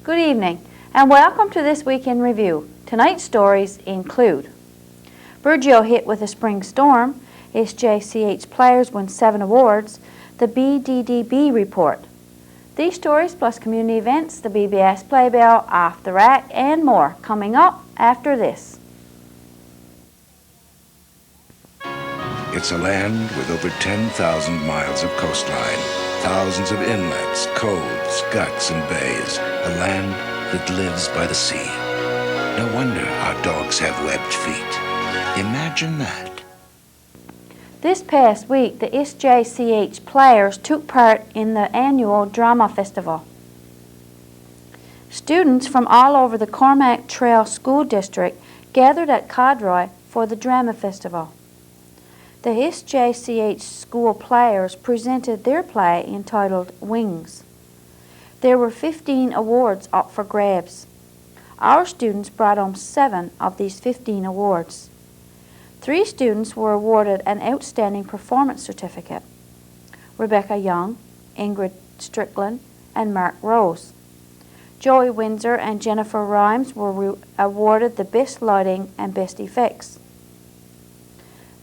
Good evening and welcome to this week in review. Tonight's stories include Burgeo hit with a spring storm, SJCH players win 7 awards, the BDDB report. These stories plus community events, the BBS Playbill, Off the Rack and more coming up after this. It's a land with over 10,000 miles of coastline, thousands of inlets, coves, guts, and bays. A land that lives by the sea. No wonder our dogs have webbed feet. Imagine that. This past week, the SJCH players took part in the annual Drama Festival. Students from all over the Cormac Trail School District gathered at Codroy for the Drama Festival. The SJCH school players presented their play entitled Wings. There were 15 awards up for grabs. Our students brought home 7 of these 15 awards. 3 students were awarded an Outstanding Performance Certificate: Rebecca Young, Ingrid Strickland, and Mark Rose. Joey Windsor and Jennifer Rhymes were awarded the Best Lighting and Best Effects.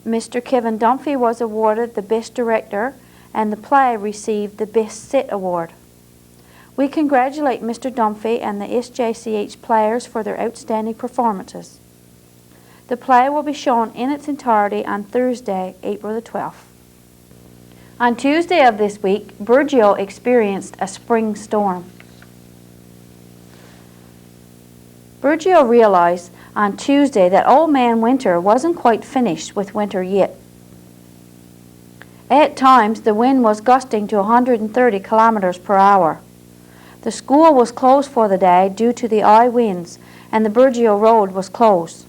Mr. Kevin Dunphy was awarded the Best Director, and the play received the Best Set Award. We congratulate Mr. Dunphy and the SJCH players for their outstanding performances. The play will be shown in its entirety on Thursday, April the 12th. On Tuesday of this week, Burgeo experienced a spring storm. Burgeo realized on Tuesday that Old Man Winter wasn't quite finished with winter yet. At times, the wind was gusting to 130 kilometers per hour. The school was closed for the day due to the high winds, and the Burgeo Road was closed.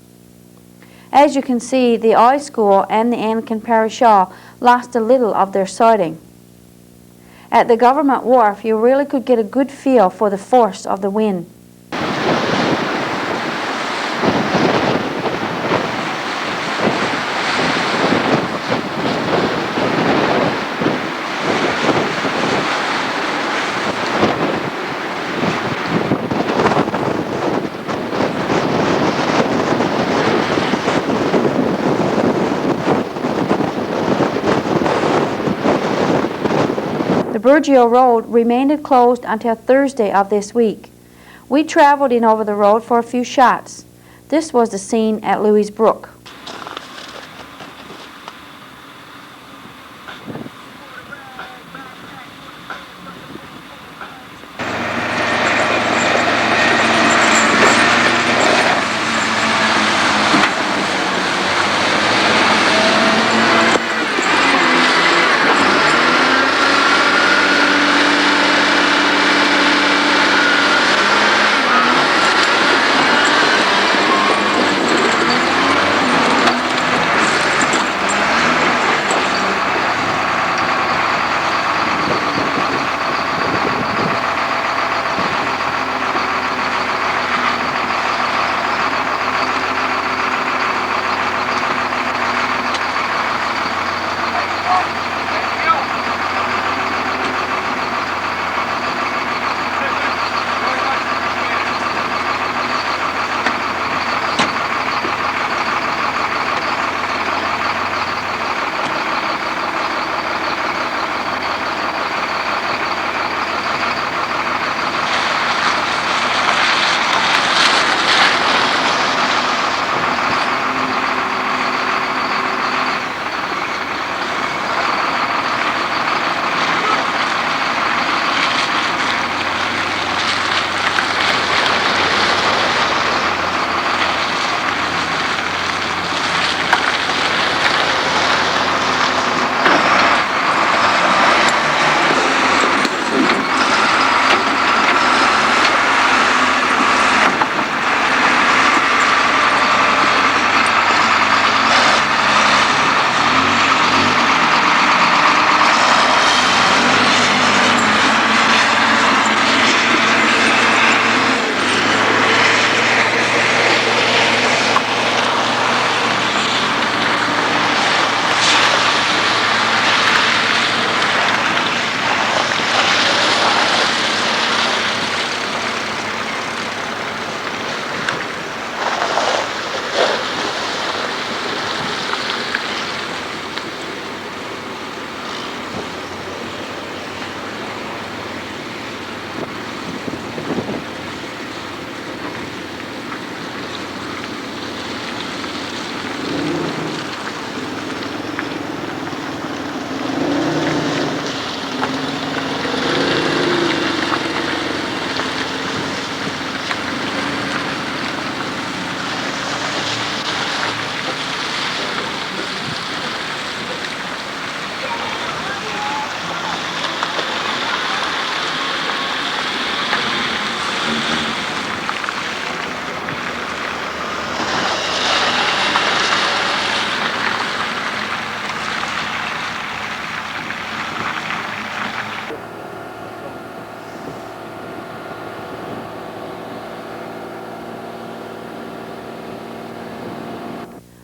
As you can see, the I School and the Anglican Parish Hall lost a little of their siding. At the Government Wharf, you really could get a good feel for the force of the wind. The Burgeo Road remained closed until Thursday of this week. We traveled in over the road for a few shots. This was the scene at Louis Brook.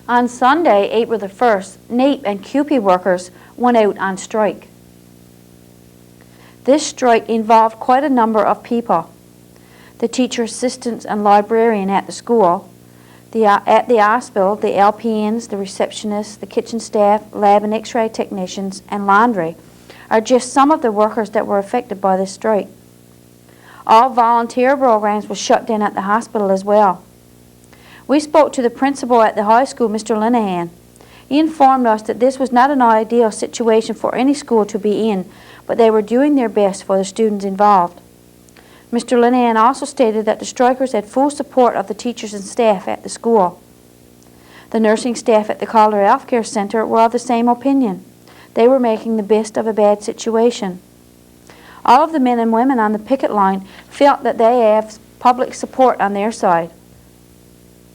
On Sunday, April the 1st, NAEP and CUPE workers went out on strike. This strike involved quite a number of people. The teacher assistants and librarian at the school, at the hospital, the LPNs, the receptionists, the kitchen staff, lab and x-ray technicians, and laundry are just some of the workers that were affected by this strike. All volunteer programs were shut down at the hospital as well. We spoke to the principal at the high school, Mr. Linehan. He informed us that this was not an ideal situation for any school to be in, but they were doing their best for the students involved. Mr. Linehan also stated that the strikers had full support of the teachers and staff at the school. The nursing staff at the Calder Health Care Center were of the same opinion. They were making the best of a bad situation. All of the men and women on the picket line felt that they have public support on their side.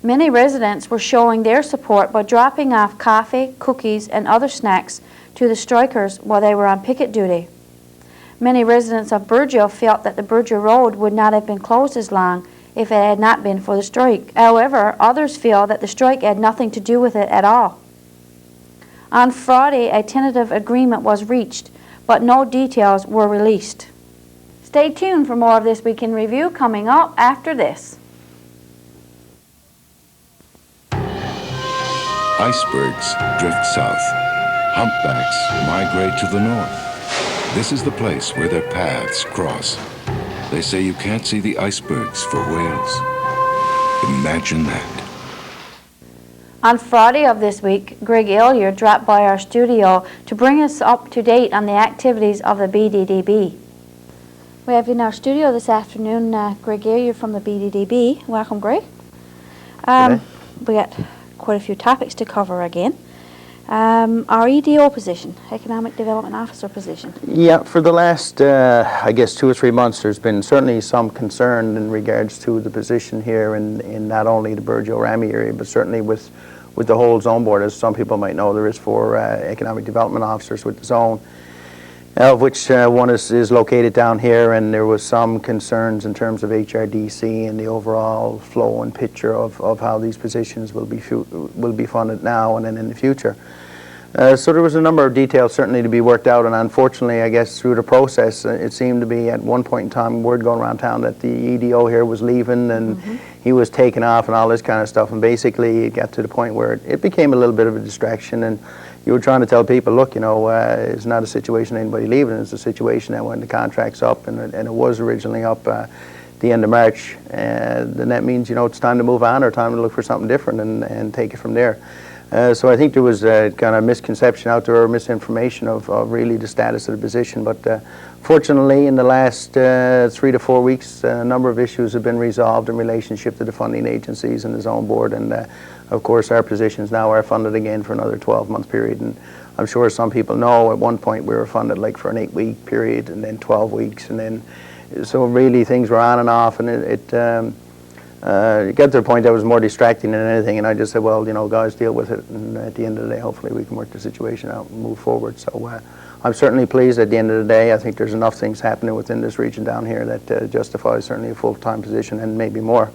Many residents were showing their support by dropping off coffee, cookies, and other snacks to the strikers while they were on picket duty. Many residents of Burgeo felt that the Burgeo Road would not have been closed as long if it had not been for the strike. However, others feel that the strike had nothing to do with it at all. On Friday, a tentative agreement was reached, but no details were released. Stay tuned for more of this Week in Review coming up after this. Icebergs drift south. Humpbacks migrate to the north. This is the place where their paths cross. They say you can't see the icebergs for whales. Imagine that. On Friday of this week, Greg Elliott dropped by our studio to bring us up to date on the activities of the BDDB. We have in our studio this afternoon Greg Elliott from the BDDB. Welcome, Greg. We got quite a few topics to cover again. Our EDO position, Economic Development Officer position. Yeah, for the last, I guess, 2 or 3 months, there's been certainly some concern in regards to the position here in not only the Burgeo-Ramy area, but certainly with the whole zone board. As some people might know, there is 4 Economic Development Officers with the zone, of which one is located down here, and there was some concerns in terms of HRDC and the overall flow and picture of how these positions will be funded now and then in the future. So there was a number of details certainly to be worked out, and unfortunately, I guess through the process, it seemed to be at one point in time word going around town that the EDO here was leaving and he was taking off and all this kind of stuff, and basically it got to the point where it became a little bit of a distraction, and you were trying to tell people, look, you know, it's not a situation of anybody leaving, it's a situation that when the contract's up, and it was originally up the end of March, then that means, you know, it's time to move on or time to look for something different and take it from there. So I think there was a kind of misconception out there, or misinformation of really the status of the position. But fortunately, in the last 3 to 4 weeks, a number of issues have been resolved in relationship to the funding agencies and the zone board. And of course, our positions now are funded again for another 12-month period. And I'm sure some people know at one point we were funded like for an 8-week period, and then 12 weeks, and then so really things were on and off, and it got to the point that was more distracting than anything, and I just said, well, you know, guys, deal with it, and at the end of the day, hopefully we can work the situation out and move forward. So I'm certainly pleased at the end of the day. I think there's enough things happening within this region down here that justifies certainly a full-time position, and maybe more,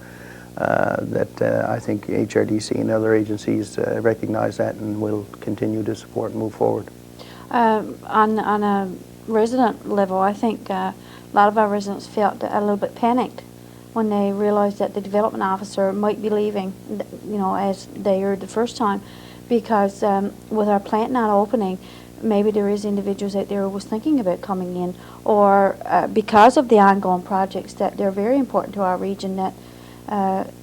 that I think HRDC and other agencies recognize that and will continue to support and move forward. On a resident level, I think a lot of our residents felt a little bit panicked when they realized that the development officer might be leaving, you know, as they heard the first time, because with our plant not opening, maybe there is individuals out there who was thinking about coming in, or because of the ongoing projects that they're very important to our region, that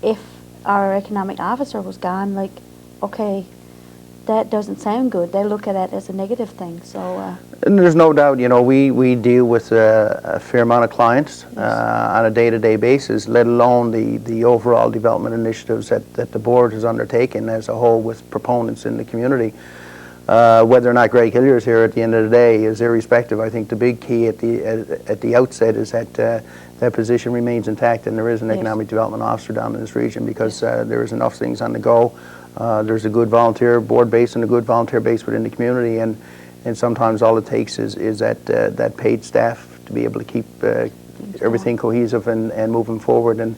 if our economic officer was gone, like, okay, that doesn't sound good. They look at it as a negative thing. So, and there's no doubt, you know, we deal with a fair amount of clients on a day-to-day basis, let alone the overall development initiatives that the board has undertaken as a whole with proponents in the community. Whether or not Greg Hillier is here at the end of the day is irrespective. I think the big key at the outset is that that position remains intact, and there is an economic development officer down in this region, because there is enough things on the go. There's a good volunteer board base and a good volunteer base within the community, and sometimes all it takes is that paid staff to be able to keep everything cohesive and moving forward, and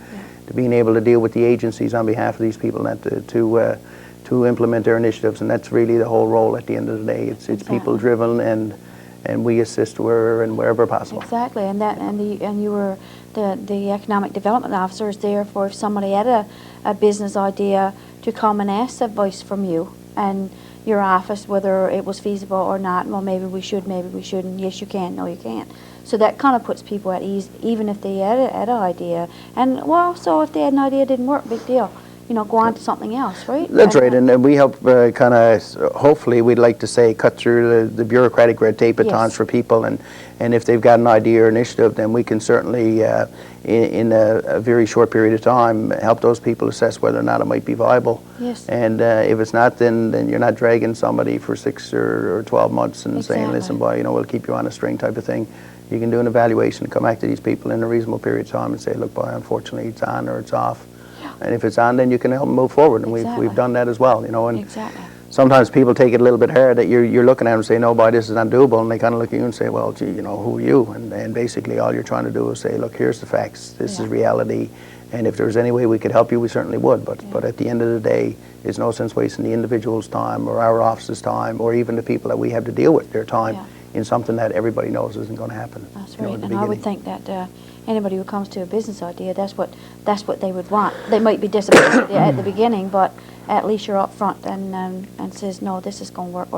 to being able to deal with the agencies on behalf of these people, and to to implement their initiatives, and that's really the whole role at the end of the day. It's people driven, and we assist wherever possible. Exactly, and you were the economic development officer is there for if somebody had a business idea to come and ask advice from you and your office whether it was feasible or not. Well, maybe we should, maybe we shouldn't. Yes, you can. No, you can't. So that kind of puts people at ease, even if they had an idea. And well, so if they had an idea it didn't work, big deal. You know, go on to something else, right? That's right, and we help kind of, hopefully, we'd like to say, cut through the bureaucratic red tape at times for people, and if they've got an idea or initiative, then we can certainly, in a very short period of time, help those people assess whether or not it might be viable. Yes. And if it's not, then you're not dragging somebody for 6 or 12 months and saying, listen, boy, you know, we'll keep you on a string type of thing. You can do an evaluation and come back to these people in a reasonable period of time and say, look, boy, unfortunately, it's on or it's off. And if it's on, then you can help them move forward, and we've done that as well, you know. And sometimes people take it a little bit hard that you're looking at them and say, no, boy, this is not doable, and they kind of look at you and say, well, gee, you know, who are you? And basically all you're trying to do is say, look, here's the facts, this is reality, and if there's any way we could help you, we certainly would. But at the end of the day, there's no sense wasting the individual's time or our office's time or even the people that we have to deal with their time in something that everybody knows isn't going to happen. That's right, and I would think that anybody who comes to a business idea, that's what they would want. They might be disappointed at the beginning, but at least you're up front and says, no, this is going to work,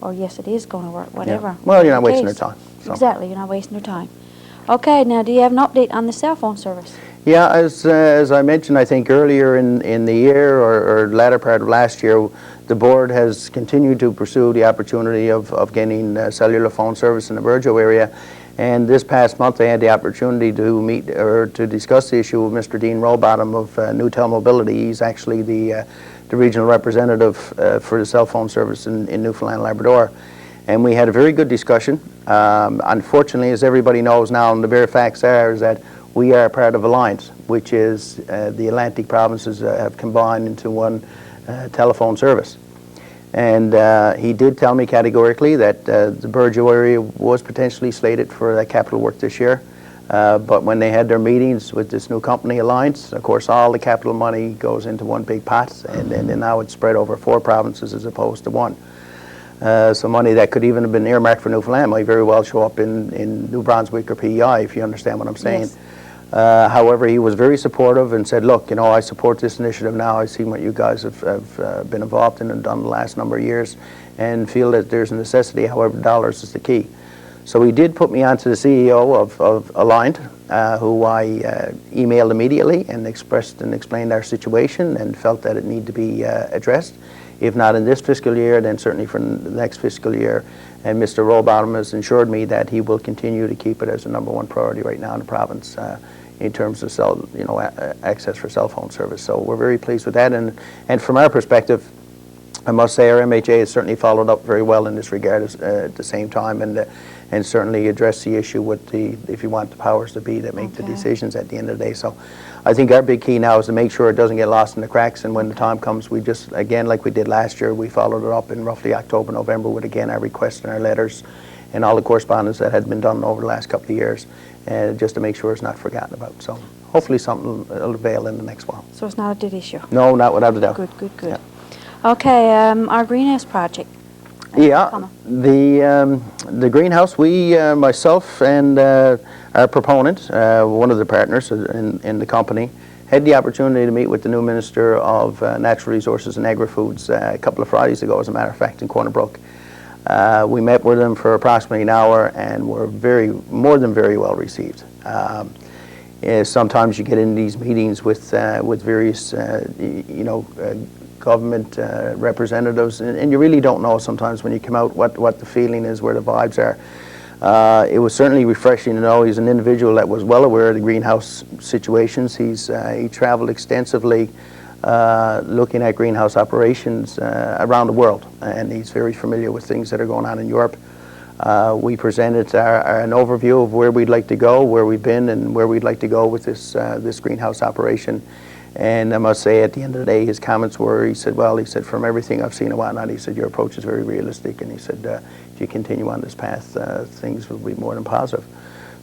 or yes, it is going to work, whatever. Yeah. Well, you're not wasting their time. So. Exactly, you're not wasting their time. Okay, now do you have an update on the cell phone service? Yeah, as I mentioned, I think earlier in the year or latter part of last year, the board has continued to pursue the opportunity of getting cellular phone service in the Burgeo area. And this past month, I had the opportunity to meet or to discuss the issue with Mr. Dean Rowbottom of Newtel Mobility. He's actually the regional representative for the cell phone service in Newfoundland and Labrador. And we had a very good discussion. Unfortunately, as everybody knows now, and the bare facts are, is that we are part of Alliance, which is the Atlantic provinces have combined into one telephone service. And he did tell me categorically that the Burgeo area was potentially slated for that capital work this year. But when they had their meetings with this new company, Alliance, of course, all the capital money goes into one big pot, and now it's spread over 4 provinces as opposed to 1. So money that could even have been earmarked for Newfoundland might very well show up in New Brunswick or PEI, if you understand what I'm saying. Yes. However, he was very supportive and said, look, you know, I support this initiative now. I've seen what you guys have been involved in and done the last number of years and feel that there's a necessity, however, dollars is the key. So he did put me onto the CEO of Aligned, who I emailed immediately and expressed and explained our situation and felt that it needed to be addressed. If not in this fiscal year, then certainly for the next fiscal year. And Mr. Rowbottom has assured me that he will continue to keep it as a #1 priority right now in the province in terms of access for cell phone service. So we're very pleased with that. And from our perspective, I must say our MHA has certainly followed up very well in this regard at the same time, and certainly addressed the issue with if you want, the powers that be that make the decisions at the end of the day. So I think our big key now is to make sure it doesn't get lost in the cracks, and when the time comes, we just, again, like we did last year, we followed it up in roughly October, November with, again, our requests and our letters and all the correspondence that had been done over the last couple of years, just to make sure it's not forgotten about. So hopefully something will avail in the next while. So it's not a dead issue? No, not without a doubt. Good. Yeah. Okay, our greenhouse project. Yeah, the greenhouse, we, myself and our proponent, one of the partners in the company, had the opportunity to meet with the new Minister of Natural Resources and Agri-Foods a couple of Fridays ago, as a matter of fact, in Corner Brook. We met with him for approximately an hour and were more than very well received. Sometimes you get in these meetings with various, government representatives, and you really don't know sometimes when you come out what the feeling is, where the vibes are. It was certainly refreshing to know he's an individual that was well aware of the greenhouse situations. He traveled extensively looking at greenhouse operations around the world, and he's very familiar with things that are going on in Europe. We presented an overview of where we'd like to go, where we've been, and where we'd like to go with this greenhouse operation. And I must say, at the end of the day, his comments were, he said, from everything I've seen and whatnot, he said, your approach is very realistic, and he said, if you continue on this path, things will be more than positive.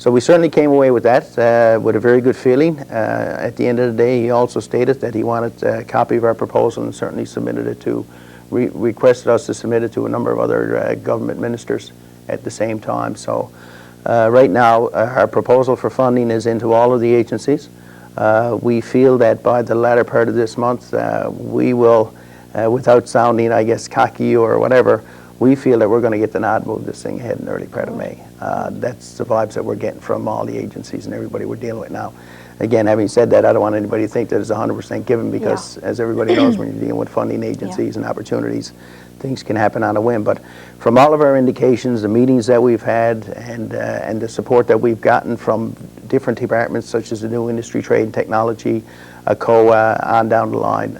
So we certainly came away with that with a very good feeling. At the end of the day, he also stated that he wanted a copy of our proposal and certainly submitted it to, requested us to submit it to a number of other government ministers at the same time. So right now, our proposal for funding is into all of the agencies. We feel that by the latter part of this month, we will, without sounding, I guess, cocky or whatever, we feel that we're going to get the nod, move this thing ahead in the early part of May. That's the vibes that we're getting from all the agencies and everybody we're dealing with now. Again, having said that, I don't want anybody to think that it's 100% given because, as everybody knows, when you're dealing with funding agencies and opportunities, things can happen on a whim. But from all of our indications, the meetings that we've had, and the support that we've gotten from different departments, such as the New Industry, Trade and Technology, COA, on down the line,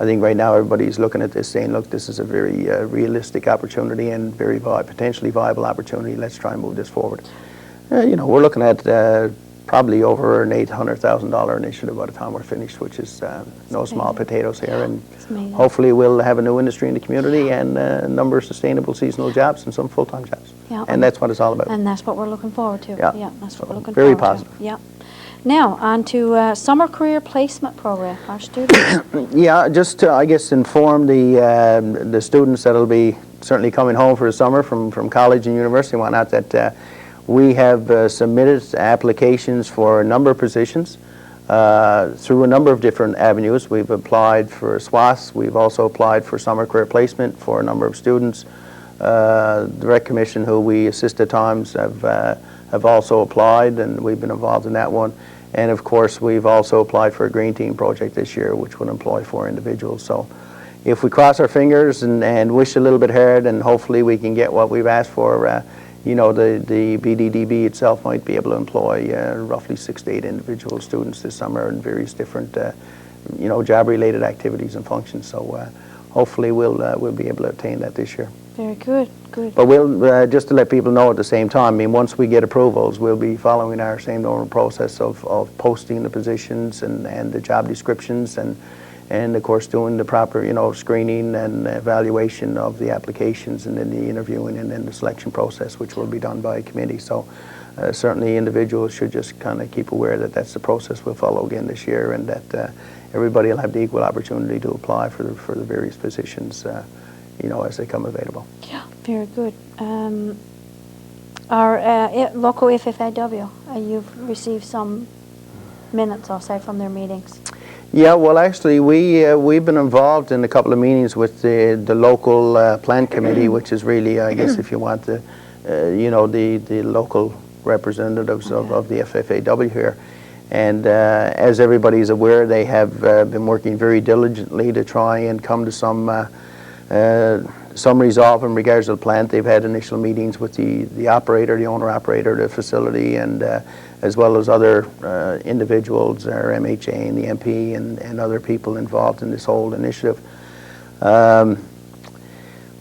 I think right now everybody's looking at this saying, look, this is a very realistic opportunity and very potentially viable opportunity. Let's try and move this forward. You know, we're looking at probably over an $800,000 initiative by the time we're finished, which is no small potatoes here. And hopefully we'll have a new industry in the community and a number of sustainable seasonal jobs and some full-time jobs. Yeah. And that's what it's all about. And that's what we're looking forward to. Yeah, that's what we're looking very forward positive. to. Yeah. Now, on to Summer Career Placement Program, our students. Yeah, just to, I guess, inform the students that'll be certainly coming home for the summer from college and university and whatnot that we have submitted applications for a number of positions through a number of different avenues. We've applied for SWAS. We've also applied for Summer Career Placement for a number of students. The Rec Commission, who we assist at times, have also applied, and we've been involved in that one. And of course, we've also applied for a Green Team project this year, which would employ 4 individuals. So if we cross our fingers and wish a little bit hard, and hopefully we can get what we've asked for, you know, the BDDB itself might be able to employ roughly 6 to 8 individual students this summer in various different, you know, job-related activities and functions. So hopefully we'll be able to attain that this year. Very good, good. But we'll, just to let people know at the same time, I mean, once we get approvals, we'll be following our same normal process of posting the positions and the job descriptions and of course doing the proper, you know, screening and evaluation of the applications and then the interviewing and then the selection process, which will be done by a committee. So certainly individuals should just kind of keep aware that that's the process we'll follow again this year, and that everybody will have the equal opportunity to apply for the various positions, you know, as they come available. Yeah, very good. Our local FFAW, you've received some minutes, I'll say, from their meetings. Yeah, well, actually, we've been involved in a couple of meetings with the local plant committee, which is really, I guess, if you want the, you know, the local representatives of the FFAW here. And as everybody's aware, they have been working very diligently to try and come to some resolve in regards to the plant. They've had initial meetings with the operator, the owner-operator of the facility, and as well as other individuals, our MHA and the MP and other people involved in this whole initiative.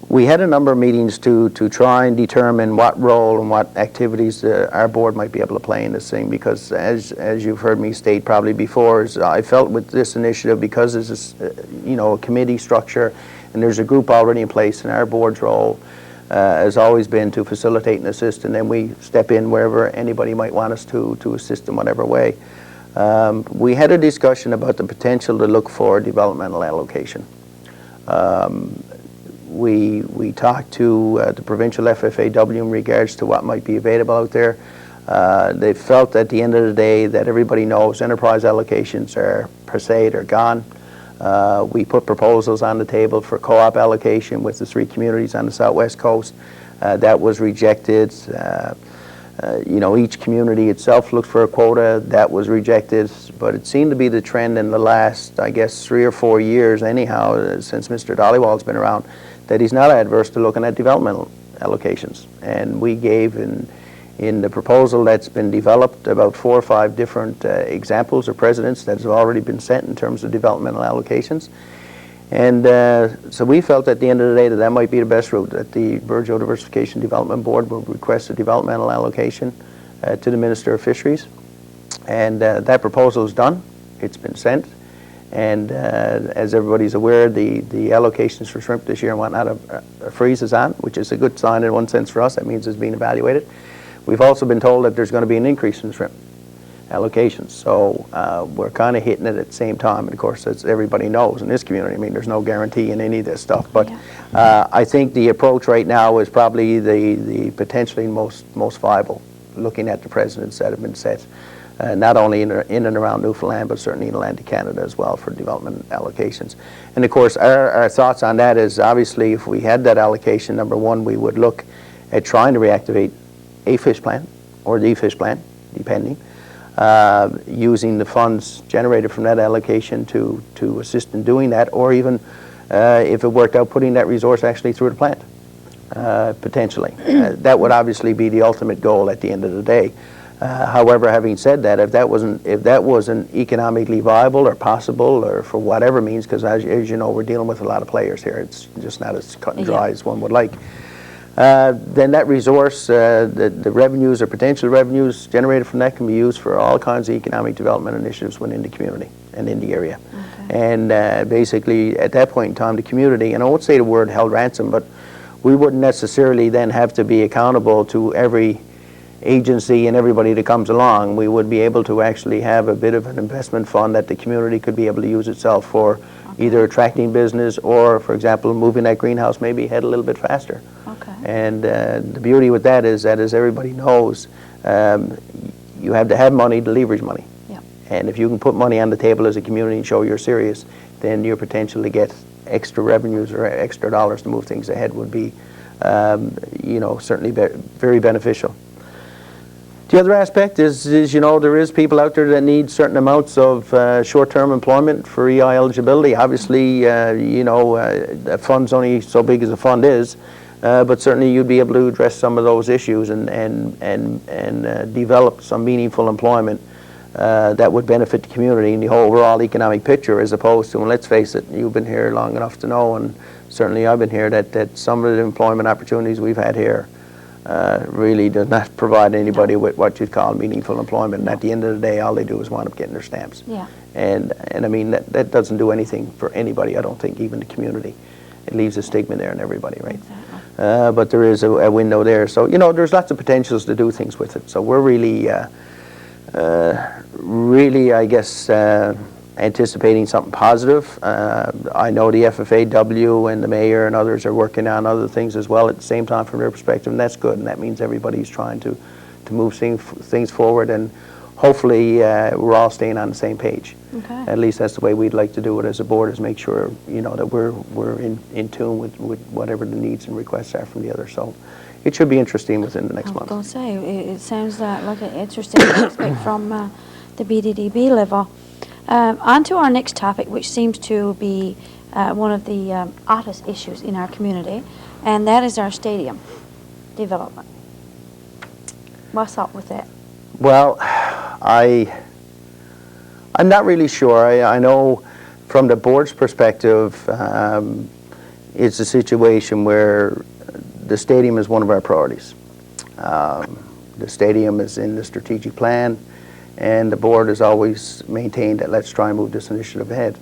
We had a number of meetings to try and determine what role and what activities our board might be able to play in this thing, because as you've heard me state probably before, is I felt with this initiative, because this is you know, a committee structure and there's a group already in place, and our board's role has always been to facilitate and assist, and then we step in wherever anybody might want us to assist in whatever way. We had a discussion about the potential to look for developmental allocation. We talked to the provincial FFAW in regards to what might be available out there. They felt at the end of the day that everybody knows enterprise allocations are per se, they're gone. We put proposals on the table for co-op allocation with the 3 communities on the southwest coast. That was rejected. You know, each community itself looked for a quota. That was rejected. But it seemed to be the trend in the last, I guess, 3 or 4 years anyhow, since Mr. Dollywall's been around, that he's not adverse to looking at developmental allocations. And we gave in the proposal that's been developed about 4 or 5 different examples or precedents that have already been set in terms of developmental allocations. And so we felt at the end of the day that might be the best route, that the Burgeo Diversification Development Board would request a developmental allocation to the Minister of Fisheries. And that proposal is done. It's been sent. And as everybody's aware, the allocations for shrimp this year and whatnot, a freeze is on, which is a good sign in one sense for us. That means it's being evaluated. We've also been told that there's going to be an increase in shrimp allocations. So we're kind of hitting it at the same time. And of course, as everybody knows in this community, I mean, there's no guarantee in any of this stuff. But I think the approach right now is probably the potentially most viable, looking at the precedents that have been set, not only in and around Newfoundland, but certainly in Atlantic Canada as well for development allocations. And of course, our thoughts on that is obviously if we had that allocation, number one, we would look at trying to reactivate a fish plant or the fish plant, depending. Using the funds generated from that allocation to assist in doing that, or even if it worked out, putting that resource actually through the plant, potentially. That would obviously be the ultimate goal at the end of the day. However, having said that, if that wasn't economically viable or possible, or for whatever means, because as you know, we're dealing with a lot of players here. It's just not as cut and dry as one would like. Then that resource, the revenues or potential revenues generated from that can be used for all kinds of economic development initiatives within the community and in the area. Okay. And basically, at that point in time, the community, and I won't say the word held ransom, but we wouldn't necessarily then have to be accountable to every agency and everybody that comes along. We would be able to actually have a bit of an investment fund that the community could be able to use itself for either attracting business or, for example, moving that greenhouse maybe ahead a little bit faster. Okay. And the beauty with that is that, as everybody knows, you have to have money to leverage money. Yep. And if you can put money on the table as a community and show you're serious, then your potential to get extra revenues or extra dollars to move things ahead would be, you know, certainly very beneficial. The other aspect is, you know, there is people out there that need certain amounts of short-term employment for EI eligibility. Obviously, you know, the fund's only so big as the fund is, but certainly you'd be able to address some of those issues and develop some meaningful employment that would benefit the community and the whole overall economic picture, as opposed to, and let's face it, you've been here long enough to know, and certainly I've been here, that some of the employment opportunities we've had here really does not provide anybody with what you'd call meaningful employment. And at the end of the day, all they do is wind up getting their stamps. Yeah. And I mean, that doesn't do anything for anybody, I don't think, even the community. It leaves a stigma there in everybody, right? Exactly. But there is a window there. So, you know, there's lots of potentials to do things with it. So we're really, I guess, anticipating something positive. I know the FFAW and the mayor and others are working on other things as well at the same time from their perspective, and that's good, and that means everybody's trying to move things forward, and hopefully we're all staying on the same page. Okay. At least that's the way we'd like to do it as a board, is make sure, you know, that we're in tune with whatever the needs and requests are from the others. So it should be interesting within the next month. I was going to say, it sounds like an interesting aspect from the BDDB level. On to our next topic, which seems to be one of the hottest issues in our community, and that is our stadium development. What's up with that? Well, I'm not really sure. I know from the board's perspective, it's a situation where the stadium is one of our priorities. The stadium is in the strategic plan, and the board has always maintained that let's try and move this initiative ahead.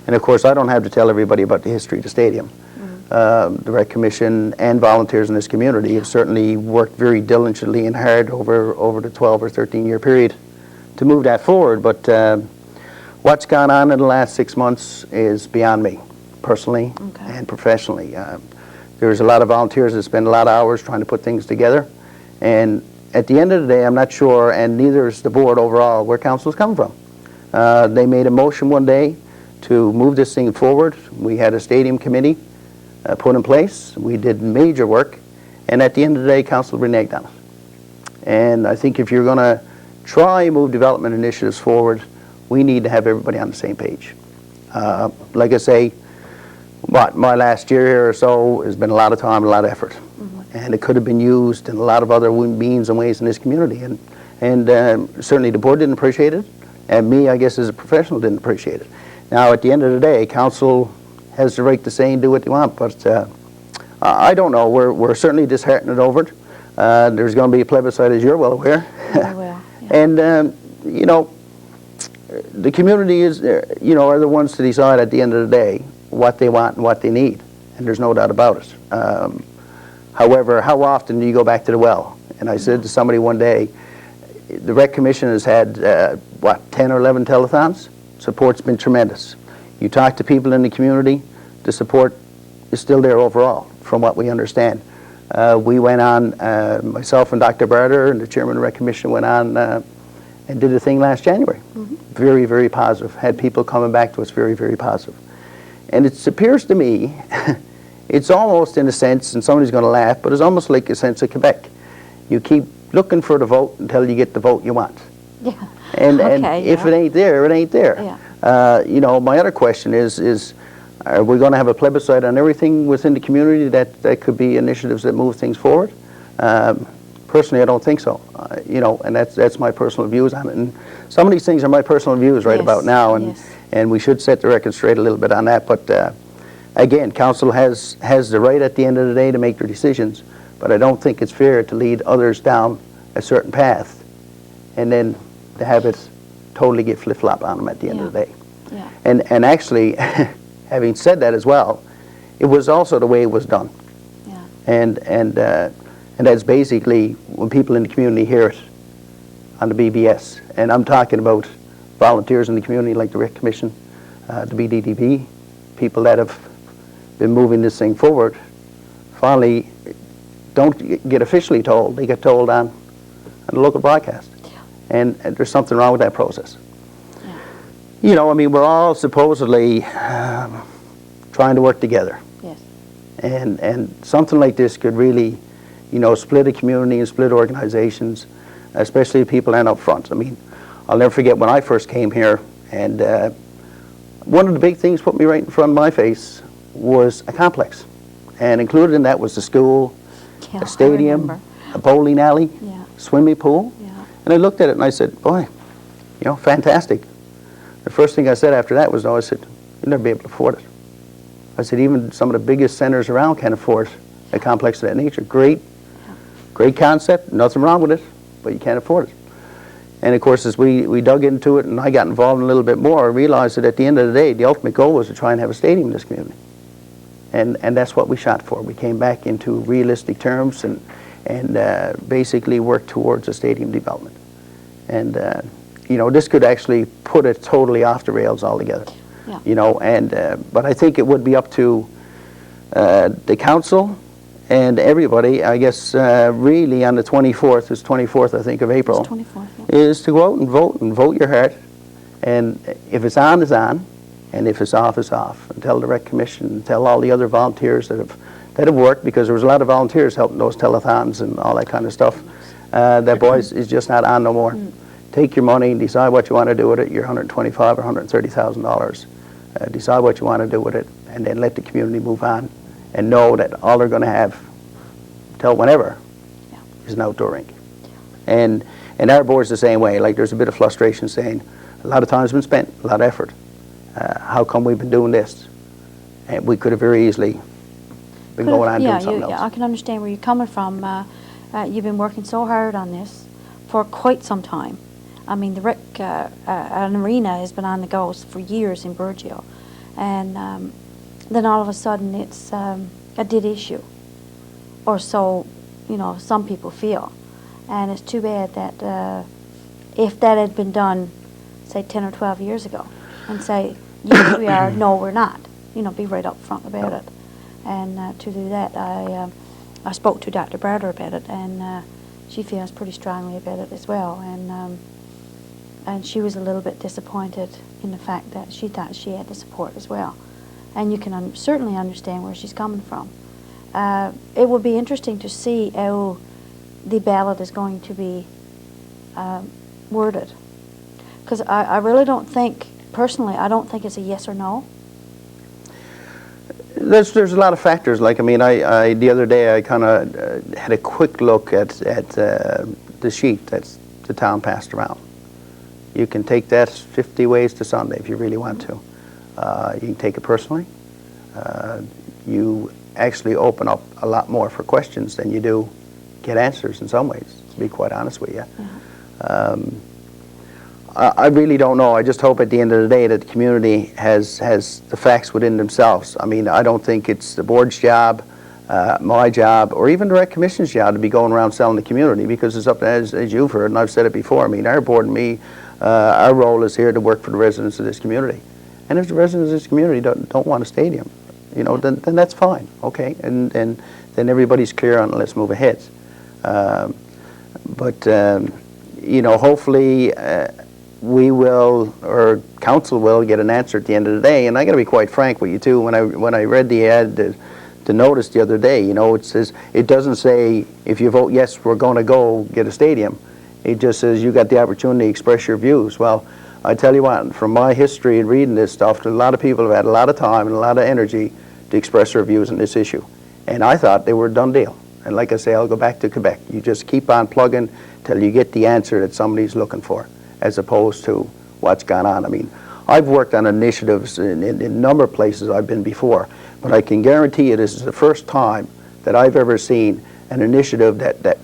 And of course, I don't have to tell everybody about the history of the stadium. The Rec Commission and volunteers in this community have certainly worked very diligently and hard over the 12 or 13-year period to move that forward. But what's gone on in the last 6 months is beyond me, personally and professionally. There's a lot of volunteers that spend a lot of hours trying to put things together, and at the end of the day, I'm not sure, and neither is the board overall, where council's coming from. They made a motion one day to move this thing forward. We had a stadium committee put in place. We did major work, and at the end of the day, council reneged on it. And I think if you're going to try and move development initiatives forward, we need to have everybody on the same page. Like I say, my last year here or so has been a lot of time, a lot of effort. And it could have been used in a lot of other means and ways in this community. And certainly the board didn't appreciate it, and me, I guess, as a professional, didn't appreciate it. Now, at the end of the day, council has the right to say and do what they want, but I don't know. We're certainly disheartened over it. There's going to be a plebiscite, as you're well aware. Very well, yeah. And, you know, the community is, you know, are the ones to decide at the end of the day what they want and what they need, and there's no doubt about it. However, how often do you go back to the well And I said to somebody one day, the Rec Commission has had, 10 or 11 telethons? Support's been tremendous. You talk to people in the community, the support is still there overall, from what we understand. We went on, myself and Dr. Barter and the chairman of the Rec Commission went on and did a thing last January. Very, very positive. Had people coming back to us, very, very positive. And it appears to me, it's almost in a sense, and somebody's going to laugh, but it's almost like a sense of Quebec. You keep looking for the vote until you get the vote you want. Yeah. And Okay, if it ain't there, it ain't there. Yeah. You know, my other question is are we going to have a plebiscite on everything within the community that could be initiatives that move things forward? Personally, I don't think so. You know, and that's my personal views on it. And some of these things are my personal views right Yes, about now, and yes. and we should set the record straight a little bit on that. But again, council has the right at the end of the day to make their decisions, but I don't think it's fair to lead others down a certain path and then to have it totally get flip-flop on them at the end of the day. Yeah. And actually, having said that as well, it was also the way it was done. Yeah. And that's basically when people in the community hear it on the BBS. And I'm talking about volunteers in the community like the Rec Commission, the BDDB, people that have been moving this thing forward, finally don't get officially told, they get told on the local broadcast. And there's something wrong with that process. Yeah. You know, I mean, we're all supposedly trying to work together. Yes. And something like this could really, you know, split a community and split organizations, especially if people aren't up front. I mean, I'll never forget when I first came here, and one of the big things put me right in front of my face was a complex. And included in that was the school, Yeah, a stadium, a bowling alley, Yeah. swimming pool. Yeah. And I looked at it and I said, boy, you know, fantastic. The first thing I said after that was, no, I said, you'll never be able to afford it. I said, even some of the biggest centers around can't afford a complex of that nature. Great concept, nothing wrong with it, but you can't afford it. And of course, as we dug into it and I got involved a little bit more, I realized that at the end of the day, the ultimate goal was to try and have a stadium in this community. And that's what we shot for. We came back into realistic terms and basically worked towards a stadium development. And you know, this could actually put it totally off the rails altogether. Yeah. You know, and but I think it would be up to the council and everybody, I guess, really on the 24th, it's 24th, I think, of April, It's 24th, yeah. is to go out and vote your heart. And if it's on, it's on. And if it's off, it's off. And tell the Rec Commission, and tell all the other volunteers that have worked, because there was a lot of volunteers helping those telethons and all that kind of stuff. That boys is just not on no more. Take your money and decide what you want to do with it. Your $125,000 or $130,000. Decide what you want to do with it, and then let the community move on, and know that all they're going to have till whenever is an outdoor rink. And our board's the same way. Like, there's a bit of frustration saying a lot of time's been spent, a lot of effort. How come we've been doing this? And we could have very easily been going on doing something else. Yeah, I can understand where you're coming from. You've been working so hard on this for quite some time. I mean, the rec an arena has been on the go for years in Burgeo, and then all of a sudden it's a dead issue, or so, you know, some people feel, and it's too bad that if that had been done, say 10 or 12 years ago, and say, yes, we are, no, we're not. You know, be right up front about it. And to do that, I spoke to Dr. Barter about it, and she feels pretty strongly about it as well. And she was a little bit disappointed in the fact that she thought she had the support as well. And you can certainly understand where she's coming from. It will be interesting to see how the ballot is going to be worded. Because I really don't think, personally, I don't think it's a yes or no. There's a lot of factors. Like, I mean, I the other day I kind of had a quick look at the sheet that the town passed around. You can take that 50 ways to Sunday if you really want to. You can take it personally. You actually open up a lot more for questions than you do get answers in some ways, to be quite honest with you. I really don't know. I just hope at the end of the day that the community has the facts within themselves. I mean, I don't think it's the board's job my job, or even the Rec Commission's job, to be going around selling the community, because it's up to, as you've heard, and I've said it before, I mean, our board and me, our role is here to work for the residents of this community. And if the residents of this community don't want a stadium, you know, then that's fine, okay? And then everybody's clear on it, let's move ahead. You know, hopefully we will, or council will, get an answer at the end of the day. And I got to be quite frank with you too. When I read the ad, the notice the other day, you know, it says, it doesn't say if you vote yes, we're going to go get a stadium. It just says you got the opportunity to express your views. Well, I tell you what, from my history in reading this stuff, a lot of people have had a lot of time and a lot of energy to express their views on this issue. And I thought they were a done deal. And like I say, I'll go back to Quebec. You just keep on plugging till you get the answer that somebody's looking for, as opposed to what's gone on. I mean, I've worked on initiatives in a number of places I've been before, but I can guarantee you this is the first time that I've ever seen an initiative that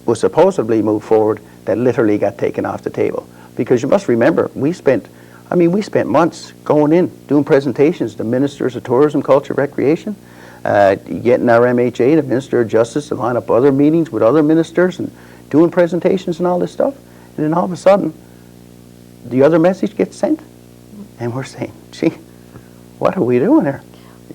was supposedly moved forward that literally got taken off the table. Because you must remember, we spent months going in, doing presentations to ministers of tourism, culture, recreation, getting our MHA, the Minister of Justice, to line up other meetings with other ministers and doing presentations and all this stuff. And then all of a sudden, the other message gets sent, and we're saying, gee, what are we doing here?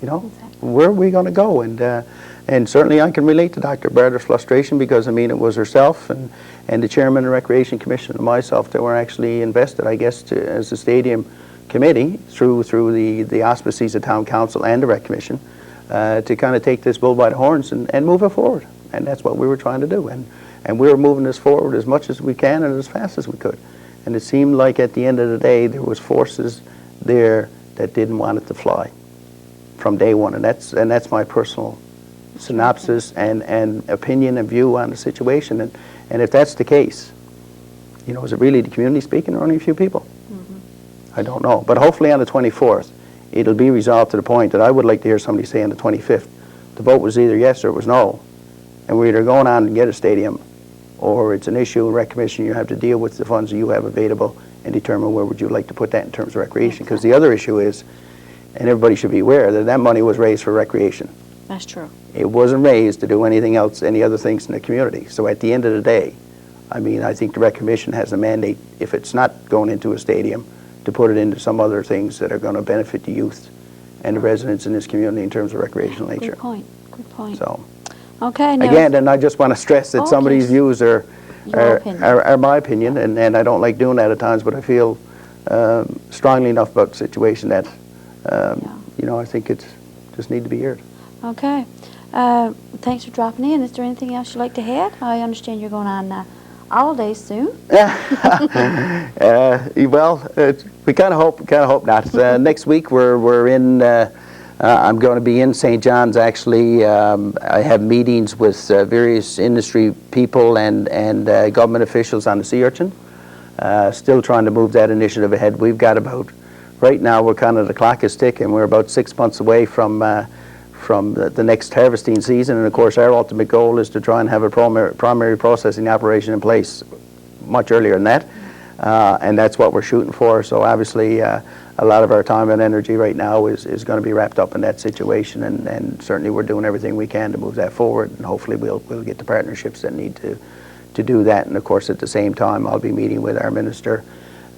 You know, where are we going to go? And certainly I can relate to Dr. Barter's frustration, because I mean, it was herself and the chairman of the Recreation Commission and myself that were actually invested, I guess, as the stadium committee through the auspices of town council and the Rec Commission, to kind of take this bull by the horns and move it forward. And that's what we were trying to do. And we were moving this forward as much as we can and as fast as we could. And it seemed like at the end of the day, there was forces there that didn't want it to fly from day one. And that's my personal synopsis and opinion and view on the situation. And if that's the case, you know, is it really the community speaking, or only a few people? Mm-hmm. I don't know. But hopefully on the 24th, it'll be resolved to the point that I would like to hear somebody say on the 25th, the vote was either yes or it was no. And we're either going on to get a stadium, or it's an issue in Rec Commission, you have to deal with the funds that you have available and determine where would you like to put that in terms of recreation. Because the other issue is, and everybody should be aware, that money was raised for recreation. That's true. It wasn't raised to do anything else, any other things in the community. So at the end of the day, I mean, I think the Rec Commission has a mandate, if it's not going into a stadium, to put it into some other things that are going to benefit the youth and the residents in this community in terms of recreational nature. Good point. Good point. So, okay. Now, again, and I just want to stress that somebody's views are my opinion, and I don't like doing that at times, but I feel strongly enough about the situation that, you know, I think it's just need to be heard. Okay. Thanks for dropping in. Is there anything else you'd like to add? I understand you're going on holidays soon. Well, we kind of hope not. Next week we're in. I'm going to be in St. John's. Actually, I have meetings with various industry people and government officials on the sea urchin. Still trying to move that initiative ahead. We've got about, right now we're kind of, the clock is ticking. We're about 6 months away from the next harvesting season, and of course our ultimate goal is to try and have a primary processing operation in place much earlier than that, and that's what we're shooting for. So obviously a lot of our time and energy right now is going to be wrapped up in that situation, and certainly we're doing everything we can to move that forward, and hopefully we'll get the partnerships that need to do that. And of course at the same time I'll be meeting with our minister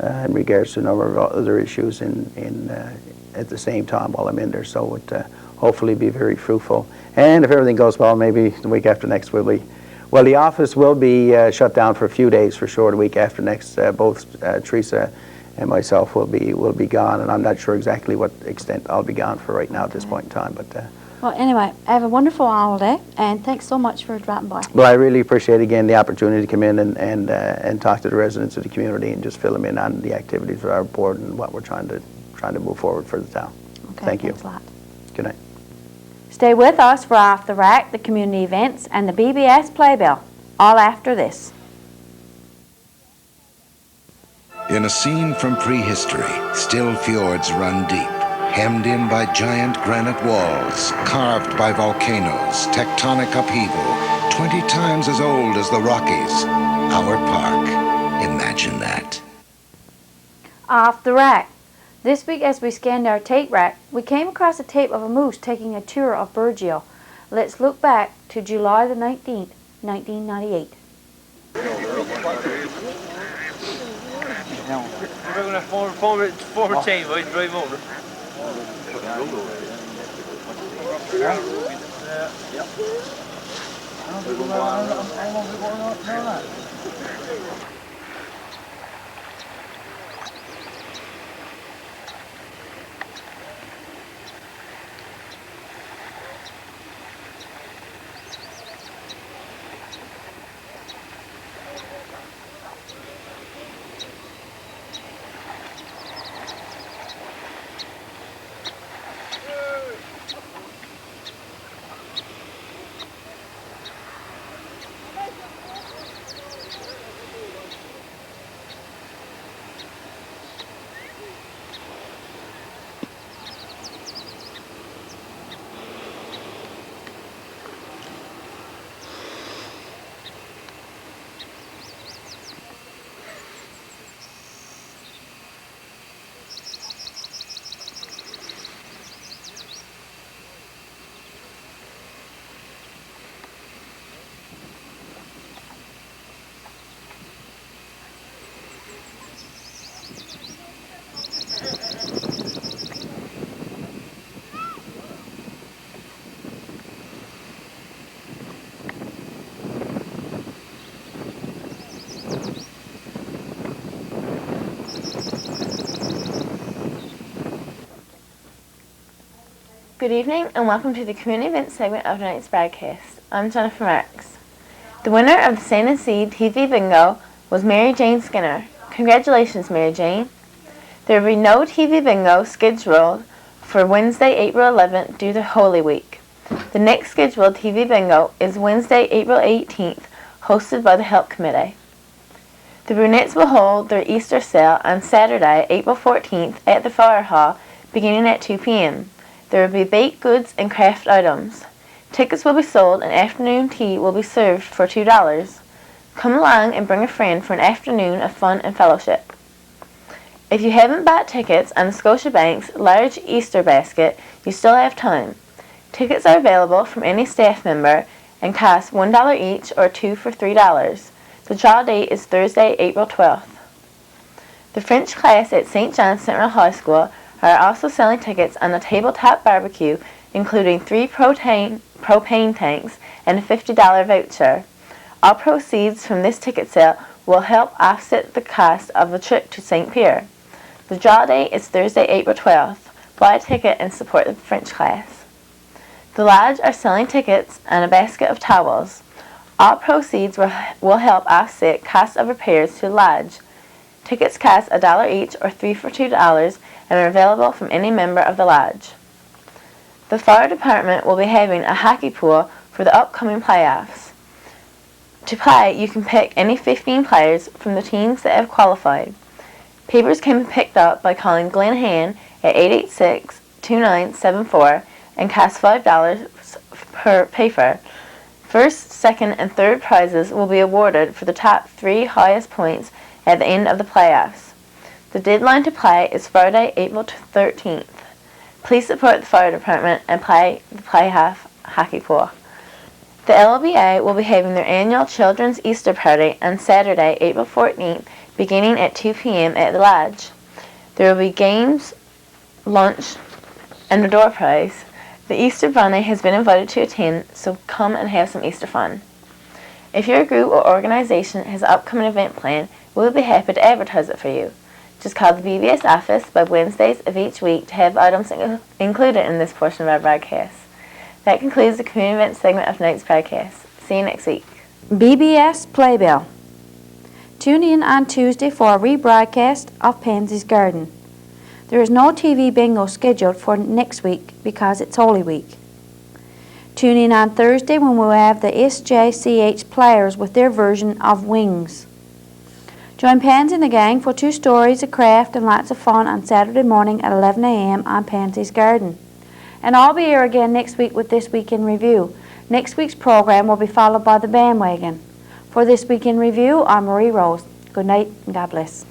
in regards to a number of other issues at the same time while I'm in there. So it hopefully be very fruitful. And if everything goes well, maybe the week after next will be. Well, the office will be shut down for a few days for sure. The week after next, both Teresa and myself will be gone, and I'm not sure exactly what extent I'll be gone for right now at this point in time. But well, anyway, have a wonderful holiday, and thanks so much for dropping by. Well, I really appreciate again the opportunity to come in and talk to the residents of the community and just fill them in on the activities of our board and what we're trying to move forward for the town. Okay, thank you. Thanks a lot. Good night. Stay with us for Off the Rack, the community events, and the BBS Playbill, all after this. In a scene from prehistory, still fjords run deep, hemmed in by giant granite walls, carved by volcanoes, tectonic upheaval, 20 times as old as the Rockies. Our park. Imagine that. Off the Rack. This week, as we scanned our tape rack, we came across a tape of a moose taking a tour of Burgeo. Let's look back to July the 19th, 1998. We're going to former team, right? Drive over. Good evening and welcome to the community event segment of tonight's broadcast. I'm Jennifer Marks. The winner of the Sand and Sea TV Bingo was Mary Jane Skinner. Congratulations, Mary Jane. There will be no TV Bingo scheduled for Wednesday, April 11th due to Holy Week. The next scheduled TV Bingo is Wednesday, April 18th, hosted by the Help Committee. The Brunettes will hold their Easter sale on Saturday, April 14th at the Fire Hall beginning at 2 p.m. There will be baked goods and craft items. Tickets will be sold and afternoon tea will be served for $2. Come along and bring a friend for an afternoon of fun and fellowship. If you haven't bought tickets on the Scotiabank's large Easter basket, you still have time. Tickets are available from any staff member and cost $1 each or 2 for $3. The draw date is Thursday, April 12th. The French class at St. John's Central High School are also selling tickets on a tabletop barbecue, including 3 propane tanks and a $50 voucher. All proceeds from this ticket sale will help offset the cost of a trip to St. Pierre. The draw date is Thursday, April 12th. Buy a ticket and support the French class. The Lodge are selling tickets and a basket of towels. All proceeds will help offset cost of repairs to the Lodge. Tickets cost $1 each or 3 for $2 and are available from any member of the Lodge. The fire department will be having a hockey pool for the upcoming playoffs. To play, you can pick any 15 players from the teams that have qualified. Papers can be picked up by calling Glenn Han at 886-2974 and cost $5 per paper. First, second, and third prizes will be awarded for the top 3 highest points at the end of the playoffs. The deadline to play is Friday, April 13th. Please support the fire department and play the playoff hockey pool. The LLBA will be having their annual Children's Easter Party on Saturday, April 14th, beginning at 2 p.m. at the Lodge. There will be games, lunch, and a door prize. The Easter Bunny has been invited to attend, so come and have some Easter fun. If your group or organization has an upcoming event planned, we'll be happy to advertise it for you. Just call the BBS office by Wednesdays of each week to have items included in this portion of our broadcast. That concludes the community event segment of tonight's broadcast. See you next week. BBS Playbill. Tune in on Tuesday for a rebroadcast of Pansy's Garden. There is no TV bingo scheduled for next week because it's Holy Week. Tune in on Thursday when we'll have the SJCH players with their version of Wings. Join Pansy and the gang for 2 stories, a craft, and lots of fun on Saturday morning at 11 a.m. on Pansy's Garden. And I'll be here again next week with This Week in Review. Next week's program will be followed by The Bandwagon. For This Week in Review, I'm Marie Rose. Good night and God bless.